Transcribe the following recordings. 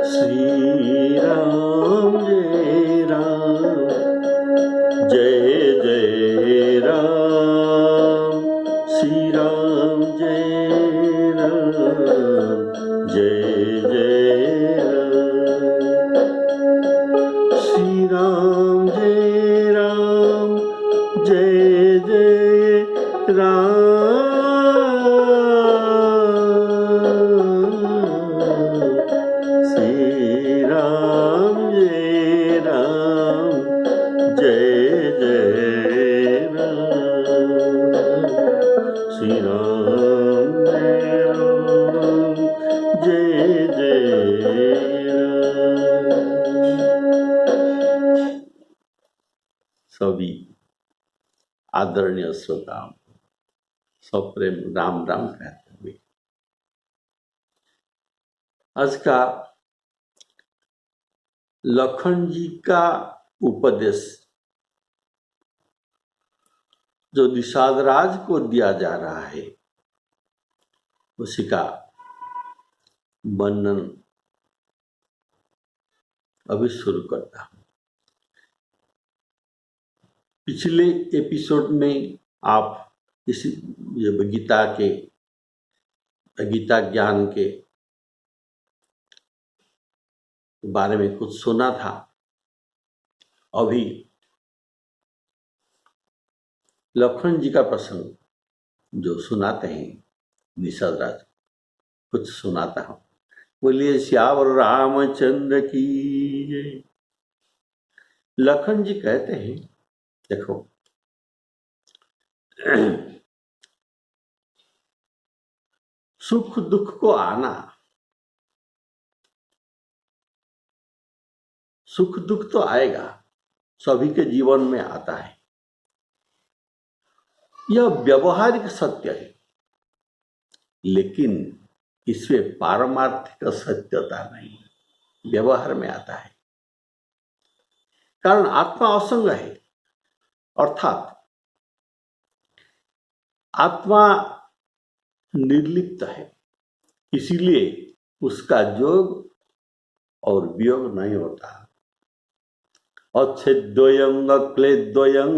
श्री राम जय राम, जय जय राम। श्री राम जय राम, जय जय राम। श्री राम जय राम, जय जय राम। श्री राम जय राम, जय जय राम। श्री राम जय राम, जय जय राम। सभी आदरणीय श्रोताओं सप्रेम राम राम कहते हुए आज का लखन जी का उपदेश जो निषाद राज को दिया जा रहा है उसी का वर्णन अभी शुरू करता हूं। पिछले एपिसोड में आप इस गीता ज्ञान के बारे में कुछ सुना था। अभी लखन जी का प्रसंग जो सुनाते हैं निषाद राज, कुछ सुनाता हूं। बोलिए श्यावर रामचंद्र की जय। लखन जी कहते हैं, देखो सुख दुख को आना, सुख दुख तो आएगा, सभी के जीवन में आता है। यह व्यवहारिक सत्य है, लेकिन इसमें पारमार्थिक सत्यता नहीं, व्यवहार में आता है। कारण आत्मा असंग है, अर्थात आत्मा निर्लिप्त है, इसीलिए उसका योग और वियोग नहीं होता। अच्छेद्वयं अक्लेद्वयं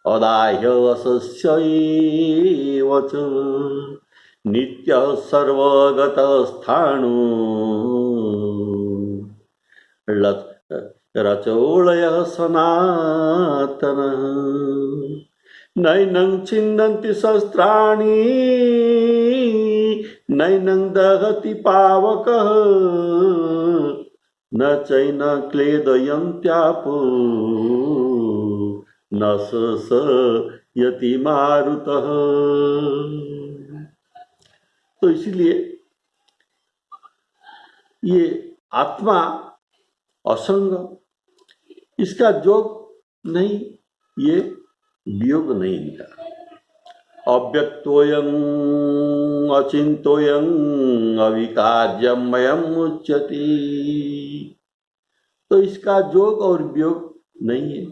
अदाह्य असस्यैव च नित्यः सर्वगतस्थाणु रचोळयः सनातनः नैनं छिन्दन्ति शस्त्राणि नैनं दहति पावकः न चैन क्लेदयन्त्यापो न शोषयति मारुतः। तो इसलिए ये आत्मा असंग, इसका योग नहीं, ये वियोग नहीं इनका। अव्यक्तोयं अचिंतोयं अविकार्यमयं उच्यते। तो इसका योग और वियोग नहीं है,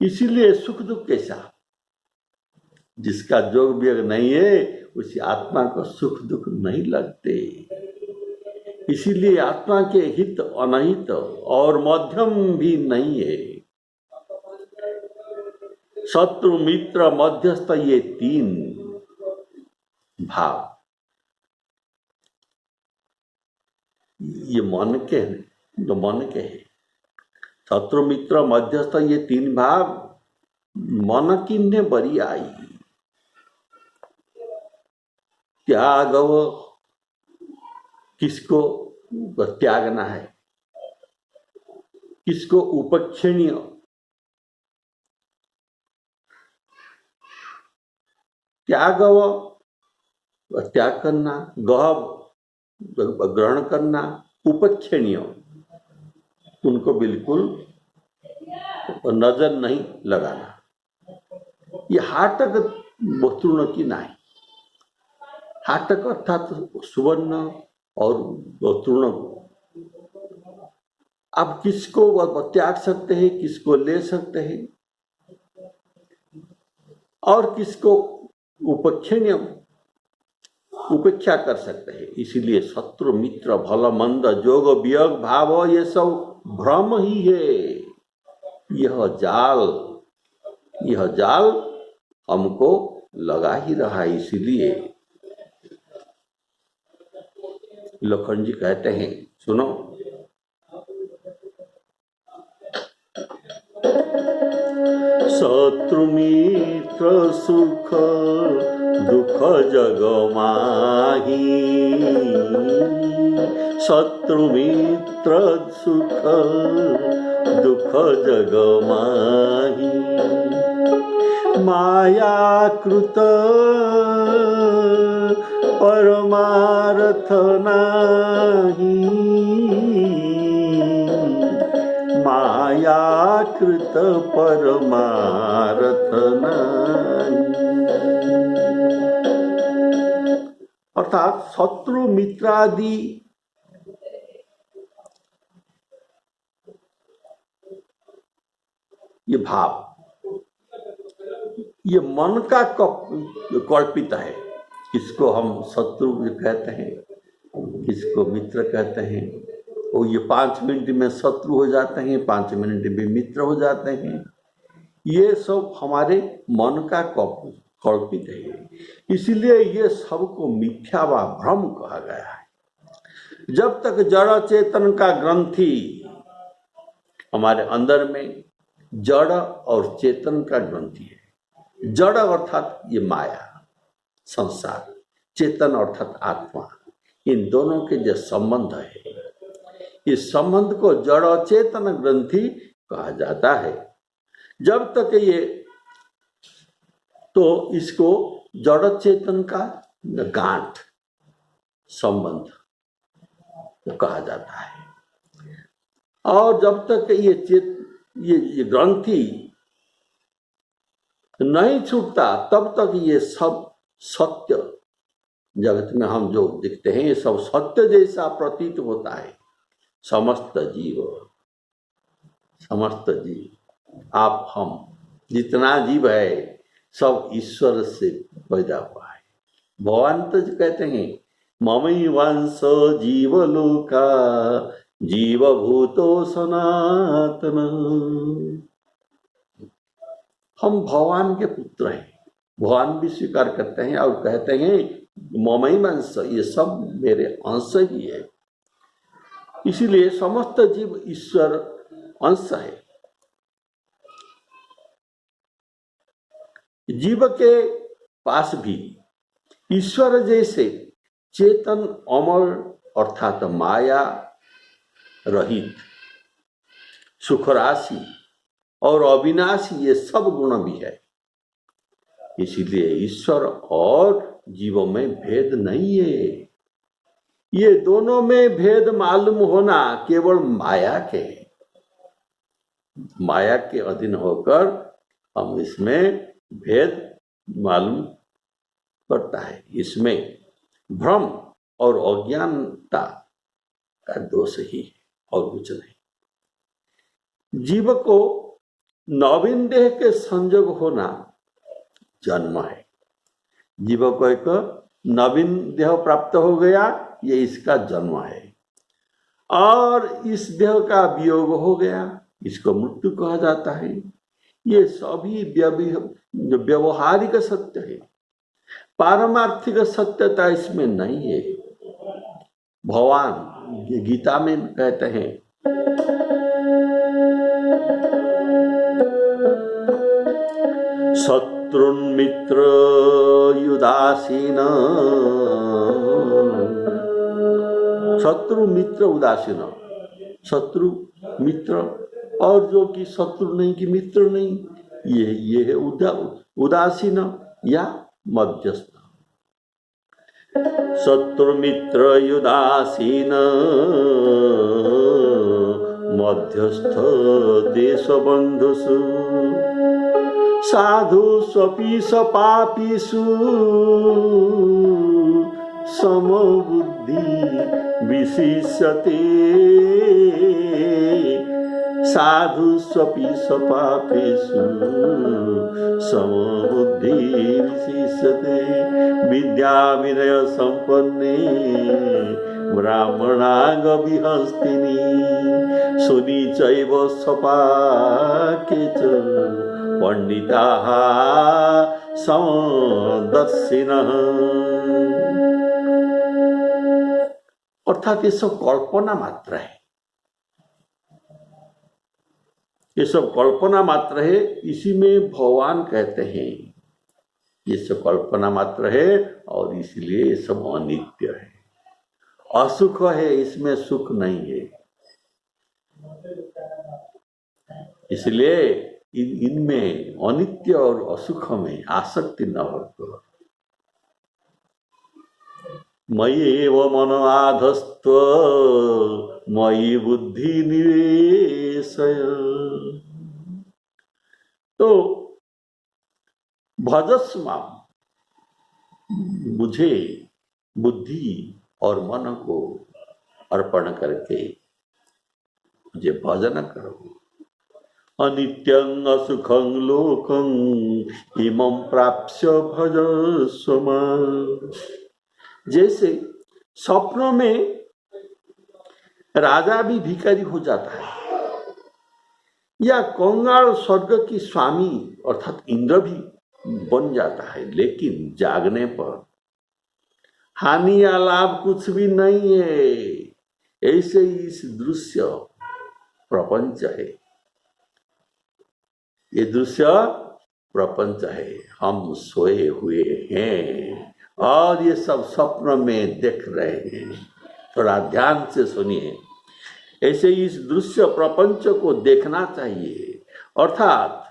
इसीलिए सुख दुख कैसा? जिसका योग वियोग नहीं है उसी आत्मा को सुख दुख नहीं लगते। इसीलिए आत्मा के हित अनहित और मध्यम भी नहीं है। शत्रु मित्र मध्यस्थ ये तीन भाव ये मन के हैं, जो मन के है। शत्रु मित्र मध्यस्थ ये तीन भाव मन किन्ने बरी आई। त्याग किसको त्यागना है, किसको उपक्षणीय त्याग त्याग करना, ग्रहण करना, उपक्षणीय उनको बिल्कुल नजर नहीं लगाना। ये हाटक वस्तुर्ण की नहीं। हाटक अर्थात सुवर्ण और वस्तुर्ण को आप किसको त्याग सकते हैं, किसको ले सकते हैं और किसको उपक्षणीय उपेक्षा कर सकते हैं। इसीलिए शत्रु मित्र भल मंद जोग वियोग भाव ये सब भ्रम ही है। यह जाल हमको लगा ही रहा है। इसीलिए लखन जी कहते हैं, सुनो, शत्रु मित्र सुख दुख जग माही, शत्रु मित्र सुख दुख जग माही, मायाकृत परमार्थ नाही, मायाकृत परमार्थ नाही। अर्थात शत्रु मित्रादि ये भाव, ये मन का कल्पित है। किसको हम शत्रु कहते हैं, किसको मित्र कहते हैं। वो ये 5 मिनट में शत्रु हो जाते हैं, 5 मिनट में मित्र हो जाते हैं। ये सब हमारे मन का कल्पित है। इसलिए ये सबको मिथ्या व भ्रम कहा गया है। जब तक जड़ चेतन का ग्रंथि हमारे अंदर में, जड़ और चेतन का ग्रंथि है। जड़ अर्थात ये माया संसार, चेतन अर्थात आत्मा, इन दोनों के जो संबंध है, इस संबंध को जड़ और चेतन ग्रंथि कहा जाता है। जब तक ये, तो इसको जड़ चेतन का गांठ संबंध तो कहा जाता है। और जब तक ये ग्रंथि नहीं छूटता, तब तक ये सब सत्य जगत में हम जो दिखते हैं, ये सब सत्य जैसा प्रतीत होता है। समस्त जीव, आप, हम, जितना जीव है सब ईश्वर से पैदा हुआ है। भगवान तो कहते हैं, ममई वंश जीवलोका जीवभूतो सनातन। हम भगवान के पुत्र हैं। भगवान भी स्वीकार करते हैं और कहते हैं ममई वंश, ये सब मेरे अंश ही है। इसीलिए समस्त जीव ईश्वर अंश है। जीव के पास भी ईश्वर जैसे चेतन अमर अर्थात माया रहित सुखराशि और अविनाशी ये सब गुण भी है। इसीलिए ईश्वर और जीवों में भेद नहीं है। ये दोनों में भेद मालूम होना केवल माया के अधीन होकर हम इसमें भेद मालूम पड़ता है। इसमें भ्रम और अज्ञानता का दोष ही है और कुछ नहीं। जीव को नवीन देह के संयोग होना जन्म है। जीव को एक नवीन देह प्राप्त हो गया, ये इसका जन्म है। और इस देह का वियोग हो गया, इसको मृत्यु कहा जाता है। ये सभी व्यवहारिक सत्य है, पारमार्थिक सत्यता इसमें नहीं है। भगवान गीता में कहते हैं, शत्रुन्मित्र उदासीन, शत्रु मित्र उदासीन, शत्रु मित्र और जो कि शत्रु नहीं कि मित्र नहीं, ये है उदासीन या मध्यस्थ। शत्रु मित्र उदासीन मध्यस्थ देश बंधुषु साधु स्वपि सपापीषु समबुद्धि विशिष्यते साधु स्वपि स्वपापेषु समबुद्धिर्विशिष्यते विद्या विनय संपन्ने ब्राह्मणागविहस्तिनि सुनी चैव स्वपाके च पंडिताः समदर्शिनः। अर्थात ये सब कल्पना मात्र है, ये सब कल्पना मात्र है। इसी में भगवान कहते हैं ये सब कल्पना मात्र है और इसलिए ये सब अनित्य है, असुख है, इसमें सुख नहीं है। इसलिए इनमें अनित्य और असुख में आसक्ति न हो। मयि एव मन आधस्त्व मयि बुद्धि निवेशय। तो भजस्व माम, मुझे बुद्धि और मन को अर्पण करके मुझे भजन करो। अनित्यं असुखं लोकं इमं प्राप्स्य भजस्व माम्। जैसे स्वप्नों में राजा भी भिखारी हो जाता है या कंगाल स्वर्ग की स्वामी अर्थात इंद्र भी बन जाता है, लेकिन जागने पर हानि या लाभ कुछ भी नहीं है। ऐसे ही इस दृश्य प्रपंच है, ये दृश्य प्रपंच है। हम सोए हुए हैं और ये सब स्वप्न में देख रहे हैं। थोड़ा ध्यान से सुनिए। ऐसे इस दृश्य प्रपंच को देखना चाहिए। अर्थात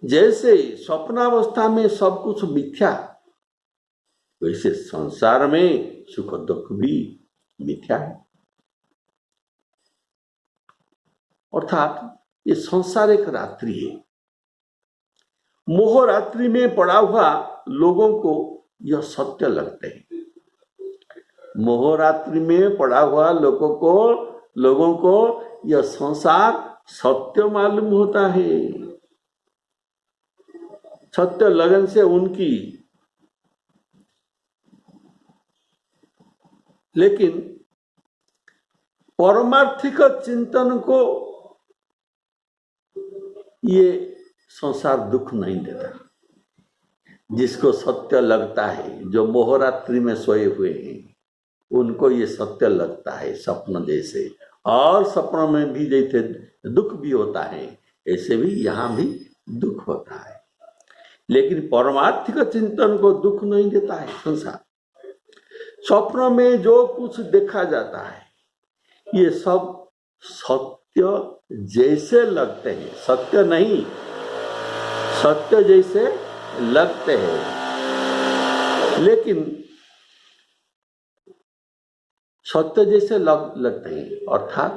जैसे स्वप्नावस्था में सब कुछ मिथ्या, वैसे संसार में सुख दुख भी मिथ्या है। अर्थात ये संसार एक रात्रि है। मोह रात्रि में पड़ा हुआ लोगों को यह सत्य लगते हैं। मोह रात्रि में पड़ा हुआ लोगों को यह संसार सत्य मालूम होता है। सत्य लगन से उनकी, लेकिन परमार्थिक चिंतन को ये संसार दुख नहीं देता। जिसको सत्य लगता है, जो मोहरात्रि में सोए हुए हैं, उनको ये सत्य लगता है स्वप्न जैसे। और स्वप्न में भी जैसे दुख भी होता है, ऐसे भी यहाँ भी दुख होता है। लेकिन परमार्थिक चिंतन को दुख नहीं देता है संसार। स्वप्न में जो कुछ देखा जाता है, ये सब सत्य जैसे लगते हैं। सत्य नहीं, सत्य जैसे लगते हैं, लेकिन सत्य जैसे लगते हैं। अर्थात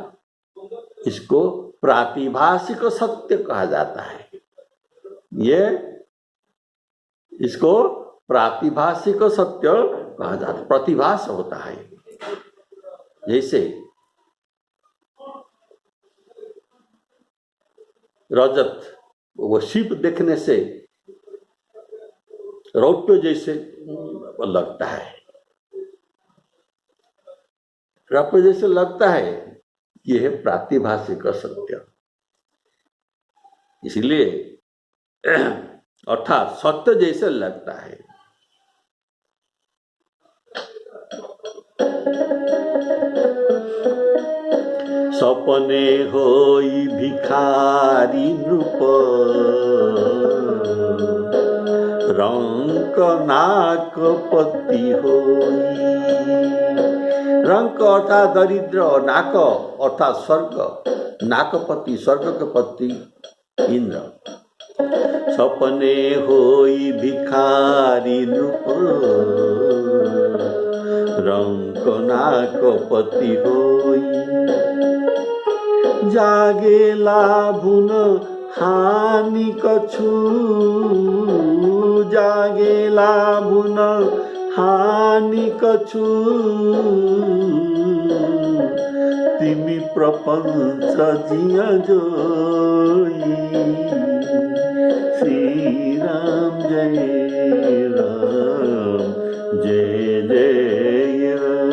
इसको प्रातिभासिक सत्य कहा जाता है। ये इसको प्रातिभासिक सत्य कहा जाता है। प्रतिभास होता है। जैसे रजत, वो शिप देखने से रौप्य जैसे लगता है, रौप्य जैसे लगता है। यह है प्रातिभासिक सत्य। इसलिए अर्थात सत्य जैसे लगता है। सपने होई भिखारी नृप रंक नाक पति होई। रंक अर्थात दरिद्र, नाक अर्थात स्वर्ग, नाकपति स्वर्ग के पति इंद्र। सपने होई भिखारी नृप रंक नाक पति होई। जागेला भुन हानि कछु, जागेला भुन हानि कछु। तिमी प्रपंच जिया जोई। श्री राम जय राम जय जय राम।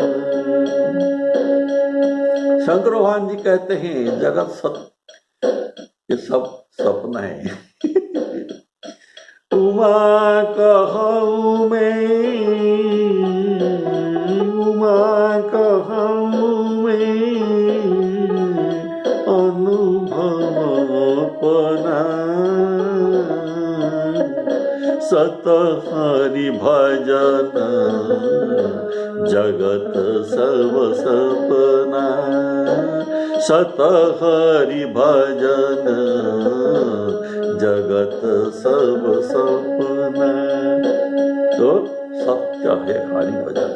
शंकर भगवान जी कहते हैं जगत सत्य, ये सब सपना है। उमा कहूँ मैं, उमा कहूँ मैं, अनुभव अपना। सत हरि भजन जगत सब सपना। सत हरि भजन जगत सब सपना। तो सत्य है हरि भजन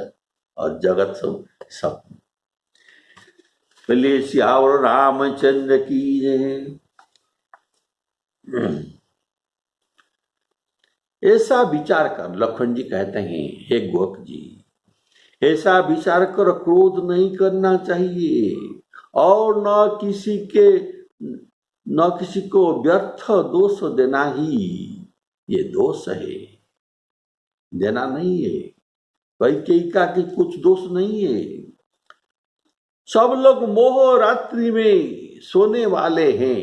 और जगत सब सपना। बोलिए सियावर रामचंद्र की जय। ऐसा विचार कर, लखन जी कहते हैं हे गोप जी, ऐसा विचार कर क्रोध नहीं करना चाहिए और न किसी को व्यर्थ दोष देना ही ये दोष है, देना नहीं है। कैकेयी का कि कुछ दोष नहीं है। सब लोग मोह रात्रि में सोने वाले हैं,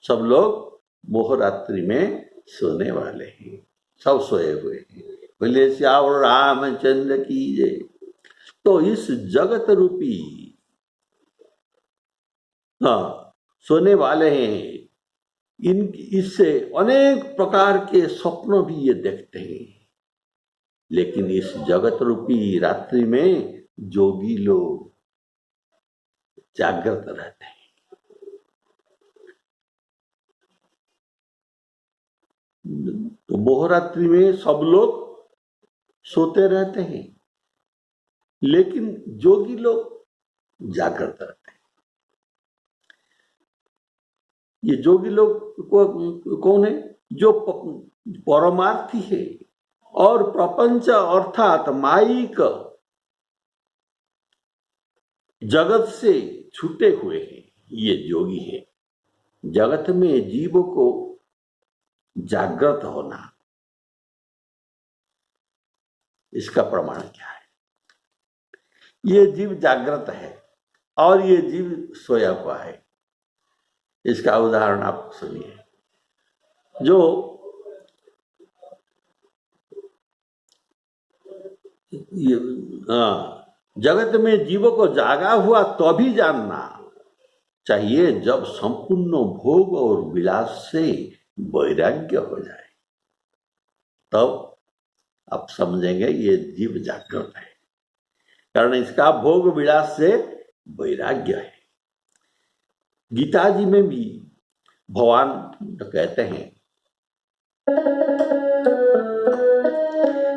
सब लोग मोह रात्रि में सोने वाले हैं, सब सोए हुए हैं। बोले श्यावर रामचंद्र की जय। तो इस जगत रूपी सोने वाले हैं, इससे अनेक प्रकार के स्वप्न भी ये देखते हैं। लेकिन इस जगत रूपी रात्रि में जोगी लोग जागृत रहते हैं। तो मोहरात्रि में सब लोग सोते रहते हैं, लेकिन जोगी लोग जागृत रहते हैं। ये जोगी लोग कौन है? जो परमार्थी है और प्रपंच अर्थात माइक जगत से छूटे हुए हैं, ये जोगी है। जगत में जीव को जागृत होना, इसका प्रमाण क्या है? ये जीव जागृत है और ये जीव सोया हुआ है। इसका उदाहरण आप सुनिए। जो जगत में जीवों को जागा हुआ तो भी जानना चाहिए जब संपूर्ण भोग और विलास से वैराग्य हो जाए, तब आप समझेंगे ये जीव जागृत है, कारण इसका भोग विलास से वैराग्य है। गीता जी में भी भगवान कहते हैं,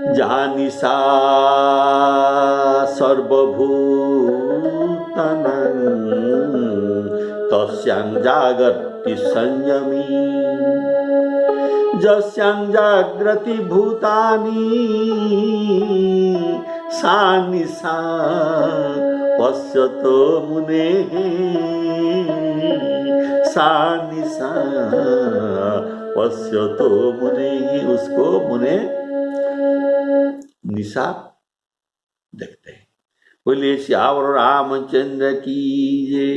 जहाँ निशा सर्वभूतानां तस्यां जागर्ति संयमी। जस्यां जागृति भूतानि सा निशा पश्यतो मुनेः। सा निशा पश्यतो मुनेः, उसको मुने निशा देखते हैं। बोलिए श्यावर रामचंद्र की जय।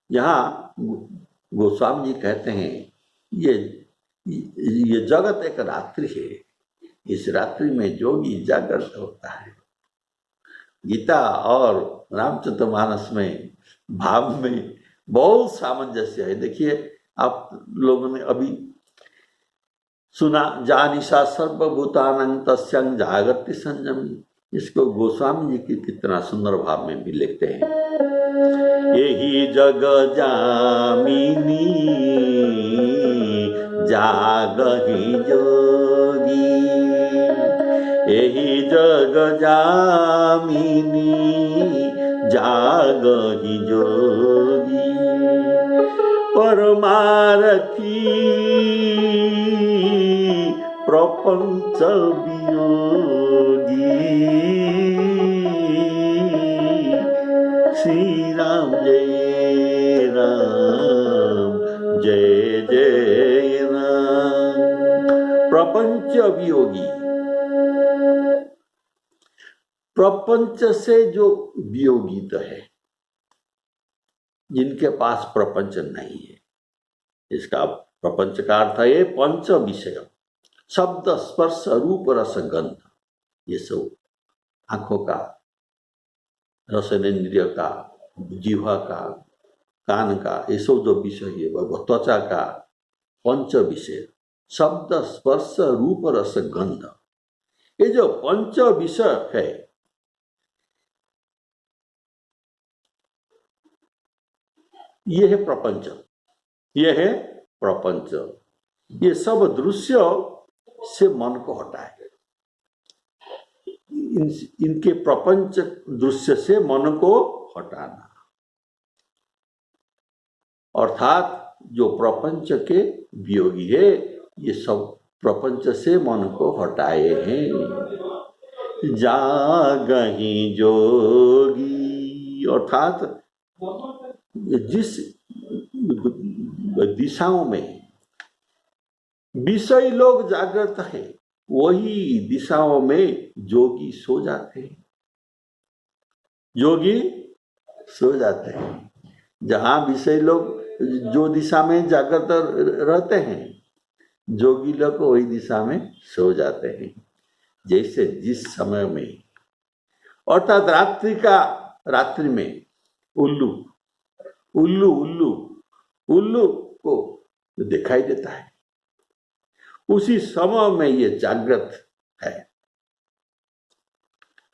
यहाँ गोस्वामी जी कहते हैं ये जगत एक रात्रि है, इस रात्रि में जोगी जागृत होता है। गीता और रामचरितमानस में भाव में बहुत सामंजस्य है। देखिए आप लोगों ने अभी सुना, जानिशा सर्वभूतानां तस्यां जागर्ति संयमी। इसको गोस्वामी जी की कितना सुंदर भाव में भी लिखते हैं। यही जग जामिनी जागहि जोगी। यही जग जामिनी जागहि जोगी। परमारथी प्रपंच वियोगी। प्रपंच वियोगी, प्रपंच से जो वियोगित है, जिनके पास प्रपंच नहीं है, इसका प्रपंच का अर्थ है पंच विषय, शब्द स्पर्श रूप रस गंध, ये सब आंखों का, रसनेन्द्रिय का, जीवा का, कान का, ये सब जो विषय है, त्वचा का पंच विषय, शब्द स्पर्श रूप रस गंध, ये जो पंच विषय है, ये है प्रपंच, ये है प्रपंच। ये सब दृश्य से मन को हटाए, इनके प्रपंच दृश्य से मन को हटाना, अर्थात जो प्रपंच के वियोगी है, ये सब प्रपंच से मन को हटाए हैं। जागहि जोगी, अर्थात जिस दिशाओं में विषय लोग जागृत है, वही दिशाओं में जोगी सो जाते हैं, योगी सो जाते हैं। जहां विषय लोग जो दिशा में जागृत रहते हैं, जोगी लोग वही दिशा में सो जाते हैं। जैसे जिस समय में, अर्थात रात्रि में उल्लू उल्लू उल्लू उल्लू को दिखाई देता है, उसी समय में ये जागृत है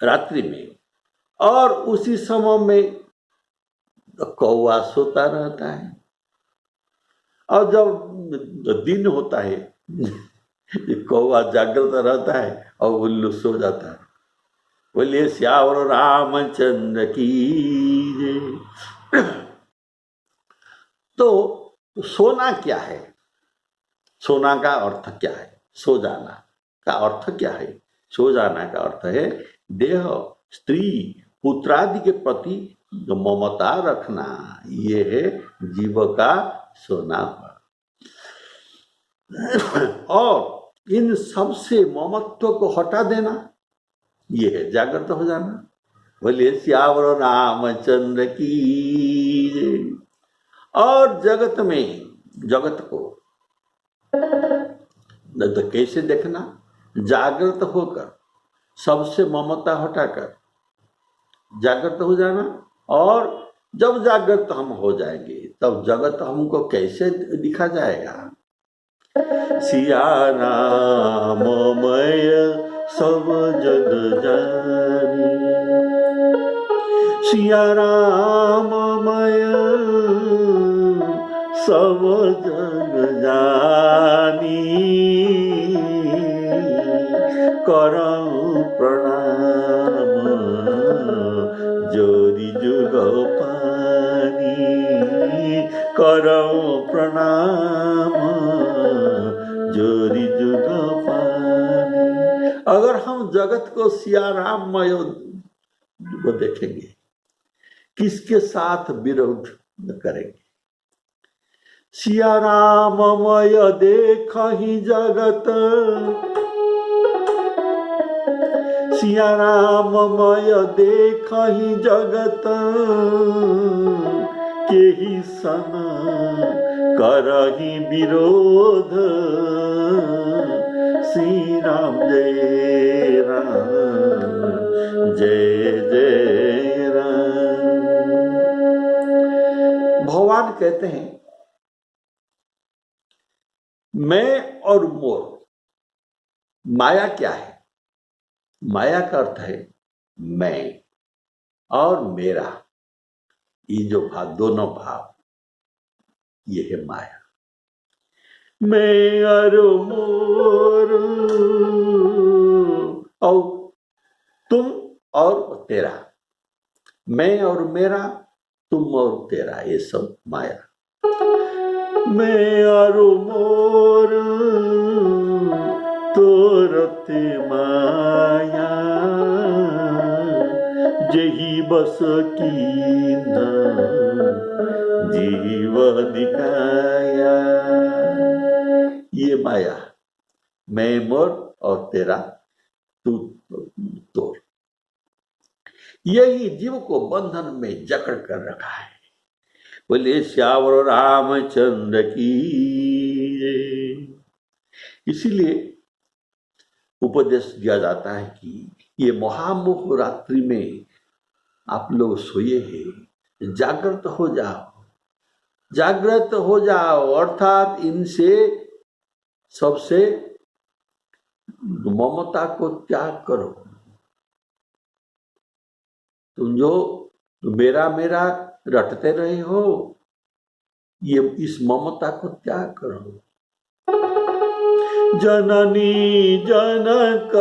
रात्रि में, और उसी समय में कौवा सोता रहता है, और जब दिन होता है कौवा जागृत रहता है और उल्लू सो जाता है। बोलिए श्यावर रामचंद्र की जय। तो सोना क्या है? सोना का अर्थ क्या है? सो जाना का अर्थ क्या है? सो जाना का अर्थ है देह, स्त्री, पुत्रादि के प्रति ममता रखना, ये है जीव का सोना। और इन सबसे ममत्व को हटा देना, ये है जागृत हो जाना। बोलिए श्यावर रामचंद्र की जय। और जगत में, जगत को तो कैसे देखना? जागृत होकर, सबसे ममता हटाकर जागृत हो जाना। और जब जागृत हम हो जाएंगे, तब जगत हमको कैसे दिखा जाएगा? सिया राममय सब जग जानी, सिया राममय सब जग जानी, करऊं प्रणाम जोरी जुग पानी, करऊं प्रणाम जोरी जुग पानी। अगर हम जगत को सिया राममय को देखेंगे, किसके साथ विरोध न करेंगे? सिया राममय देखहि जगत, सिया राममय देखहि जगत, केहि सन करहि विरोध, श्री राम जय राम जय जय राम। भगवान कहते हैं मैं और मोर। माया क्या है? माया का अर्थ है मैं और मेरा, ये जो भाव, दोनों भाव, ये है माया। मैं और मोर, और तुम और तेरा, मैं और मेरा, तुम और तेरा, ये सब माया। मैं और मोर तोरते माया, जही बस कीन जीव दिखाया। ये माया, मैं मोर और तेरा तू तोड़। यही जीव को बंधन में जकड़ कर रखा है। बोले श्यावर रामचंद्र की। इसीलिए उपदेश दिया जाता है कि ये महामोह रात्रि में आप लोग सोए हैं, जागृत हो जाओ, जागृत हो जाओ, अर्थात इनसे सबसे ममता को त्याग करो। तुम जो मेरा मेरा रटते रहे हो, ये इस ममता को त्याग करो। जननी जनक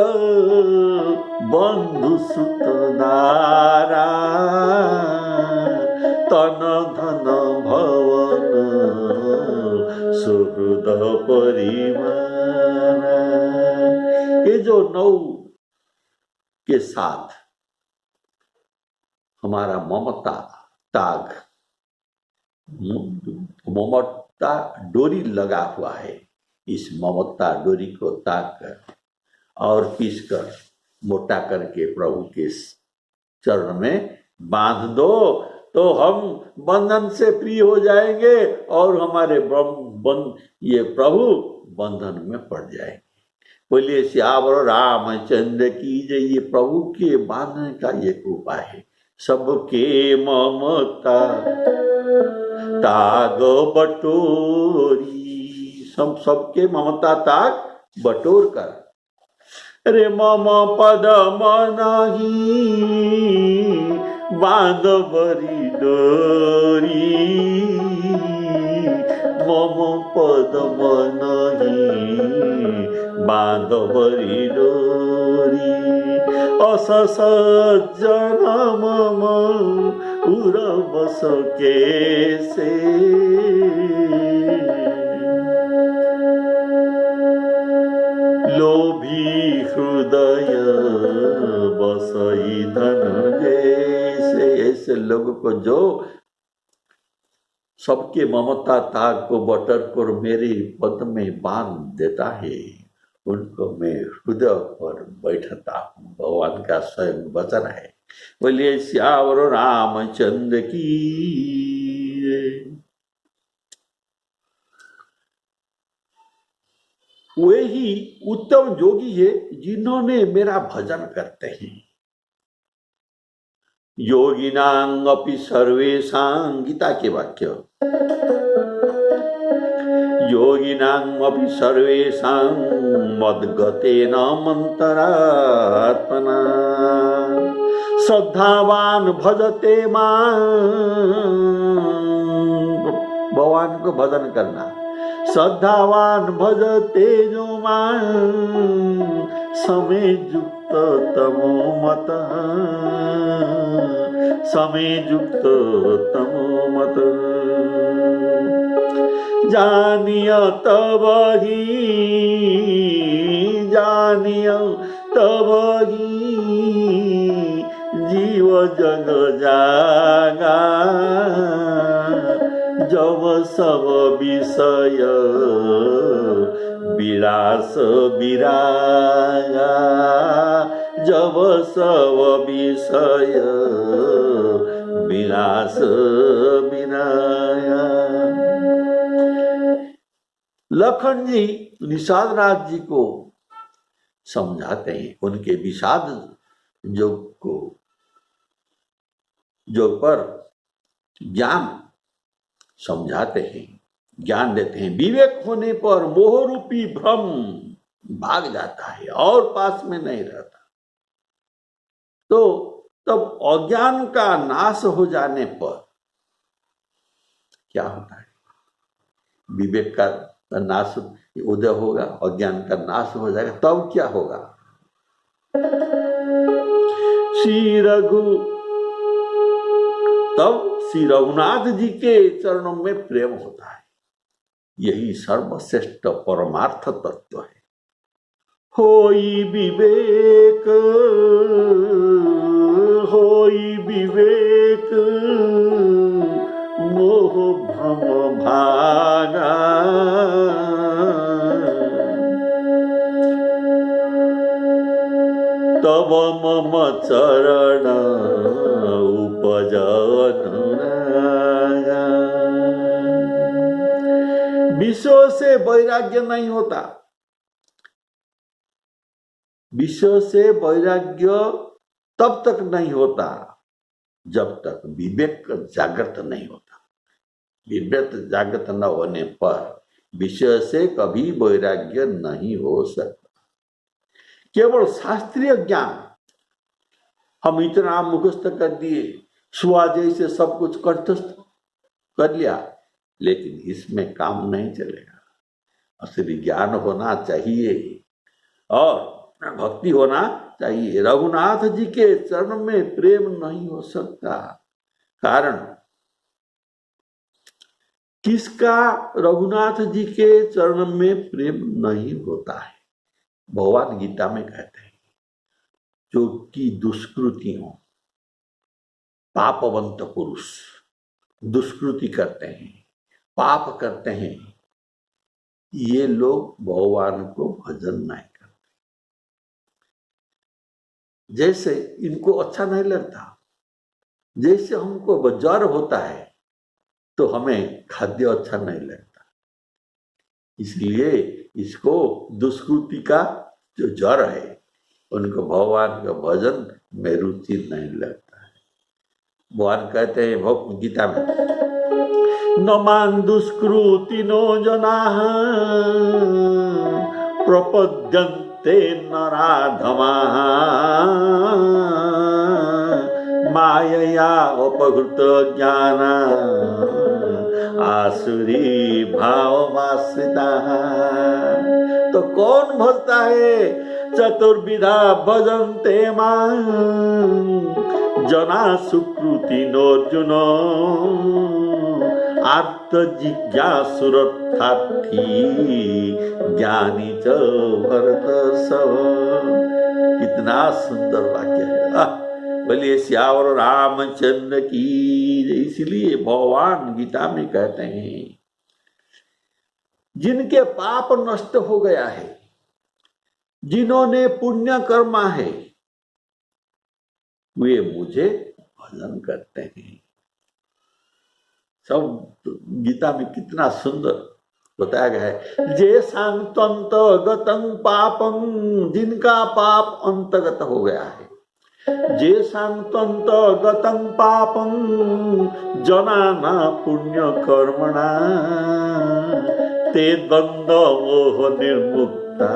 बंधु सुत नारा, तन धन भवन सुहृद परिवार। ये जो 9 के साथ हमारा ममता ताग, ममता डोरी लगा हुआ है, इस ममता डोरी को ताग कर और पीस कर मोटा करके प्रभु के चरण में बांध दो, तो हम बंधन से फ्री हो जाएंगे और हमारे ये प्रभु बंधन में पड़ जाएंगे। बोलिए श्यावर रामचंद्र की जय। ये प्रभु के बांधने का एक उपाय है। सबके ममता ताग बटोरी, सबके ममता ताग बटोर कर। रे मम पद मनहि बांध बरी डोरी, मम पद मनहि बांध बरी डोरी। अस सज्जन मम उरबस कैसे, लोभी हृदय बसई धन जैसे। ऐसे लोगों को जो सबके ममता ताग को बटर कर मेरे पद में बांध देता है, उनको मैं हृदय पर बैठता हूँ। भगवान का स्वयं वचन है। बोलिए श्यावर रामचंद्र की। वे ही उत्तम योगी है जिन्होंने मेरा भजन करते हैं। योगिनां अपि सर्वेषां, गीता के वाक्य, योगिनां अपि सर्वेषां मद्गतेन मन्तरात्मना, श्रद्धावान भजते मां। भगवान को भजन करना। श्रद्धावान भजते जो मां, समय युक्त तमो मत, समय युक्त तमो मत। जानिय तब ही, जानिय तब ही जीव जग जागा, जब सब विषय विलास विरागा, जब सब विषय विलास विरागा। लखन जी निषाद राज जी को समझाते हैं, उनके विषाद योग पर ज्ञान समझाते हैं, ज्ञान देते हैं। विवेक होने पर मोह रूपी भ्रम भाग जाता है और पास में नहीं रहता। तो तब अज्ञान का नाश हो जाने पर क्या होता है? विवेक का नाश उदय होगा, अज्ञान का नाश हो जाएगा। तब क्या होगा? तब श्री रघुनाथ जी के चरणों में प्रेम होता है। यही सर्वश्रेष्ठ परमार्थ तत्व है। होई विवेक, होई विवेक, मोह भ्रम भागा। मम चरण उपज अनुराग। विषयों से वैराग्य नहीं होता। विषयों से वैराग्य तब तक नहीं होता जब तक विवेक जागृत नहीं होता। विवेक जागृत न होने पर विषय से कभी वैराग्य नहीं हो सकता। केवल शास्त्रीय ज्ञान हम इतना मुखस्त कर दिए, सुआ जैसे सब कुछ कंठस्थ कर लिया, लेकिन इसमें काम नहीं चलेगा। असली ज्ञान होना चाहिए और भक्ति होना चाहिए। रघुनाथ जी के चरण में प्रेम नहीं हो सकता। कारण किसका रघुनाथ जी के चरण में प्रेम नहीं होता है? भगवान गीता में कहते हैं, जो कि दुष्कृतियों, पापवंत पुरुष दुष्कृति करते हैं, पाप करते हैं, ये लोग भगवान को भजन नहीं करते। जैसे इनको अच्छा नहीं लगता, जैसे हमको ज्वर होता है तो हमें खाद्य अच्छा नहीं लगता, इसलिए इसको दुष्कृति का जो ज्वर है उनको भगवान का भजन में रुचि नहीं लगता है। भगवान कहते हैं भगवद गीता में, न मान दुष्कृति नो जनाः प्रपद्यन्ते नराधमाः मायया अपहृत ज्ञान आसुरी भावमाश्रिता। तो कौन भजता है? चतुर्विधा भजन्ते मां जना सुकृति नोर्जुन आर्त जिज्ञासुरर्थार्थी ज्ञानी च भरतर्षभ। कितना सुंदर वाक्य है। बोलिए श्यावर रामचंद्र की। इसलिए भगवान गीता में कहते हैं, जिनके पाप नष्ट हो गया है, जिन्होंने पुण्य कर्मा है, वे मुझे भजन करते हैं। सब गीता में कितना सुंदर बताया गया है। जे सांतंत गतं पापं, जिनका पाप अंतगत हो गया है। जे सांतंत गतं पापं जनाना पुण्य कर्मणा ते द्वंद्व मोह निर्मुक्ता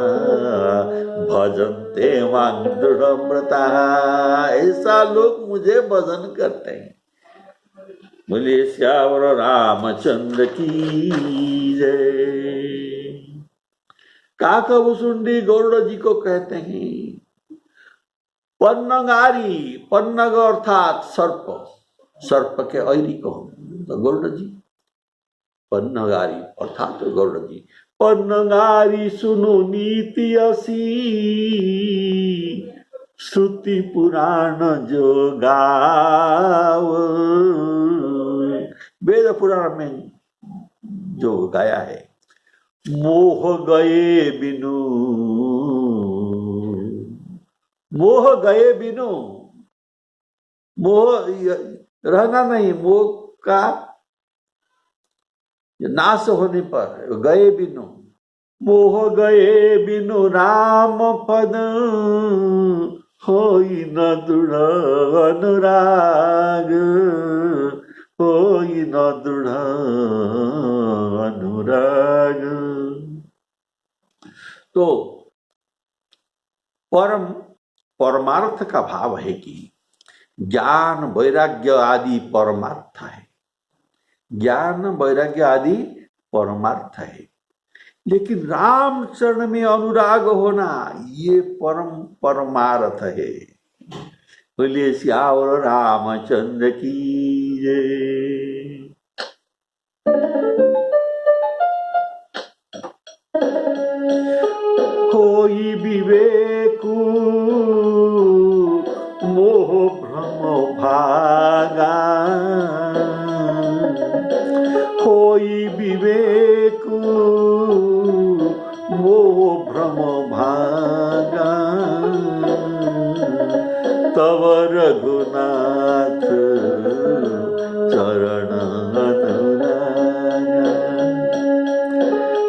भजन्ते मां दृढ़व्रता। ऐसा लोग मुझे भजन करते हैं। बोलिए श्यावर रामचंद्र की जय। काकभुसुंडी गौड़ जी को कहते हैं पन्नगारी। पन्नग अर्थात सर्प, सर्प के ऐरी कौन? तो गौड़ जी। पन्नगारी अर्थात गौड़ जी। पन्नगारी सुनु नीति असी श्रुति पुराण जो गाव। वेद पुराण में जो गाया है, मोह गए बिनु, मोह गए बिनु, मोह रहना नहीं, मोह का नाश होने पर, गए बिनु, मोह गए बिनु राम पद होई न दृढ़ अनुराग, होई न दृढ़ अनुराग। तो परमार्थ का भाव है कि ज्ञान वैराग्य आदि परमार्थ है। ज्ञान वैराग्य आदि परमार्थ है, लेकिन राम चरण में अनुराग होना ये परमार्थ है। बोलिए श्यावर रामचंद्र की जय। होई विवेकु मोह भ्रम भागा, होई विवेकु मोह भ्रम भागा। तव रघुनाथ चरण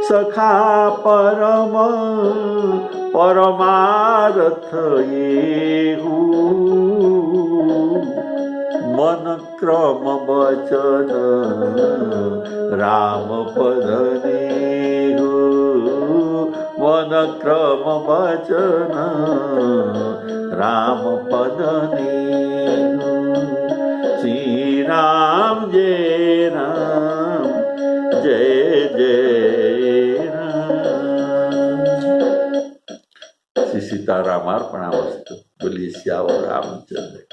सखा परम परमारथ येहू मन क्रम वचन राम पद नेहु मन क्रम वचन राम पद नेहु श्री राम जय जय राम। श्री सीतारामार्पणामस्तु। बोलिए सियावर रामचंद्र।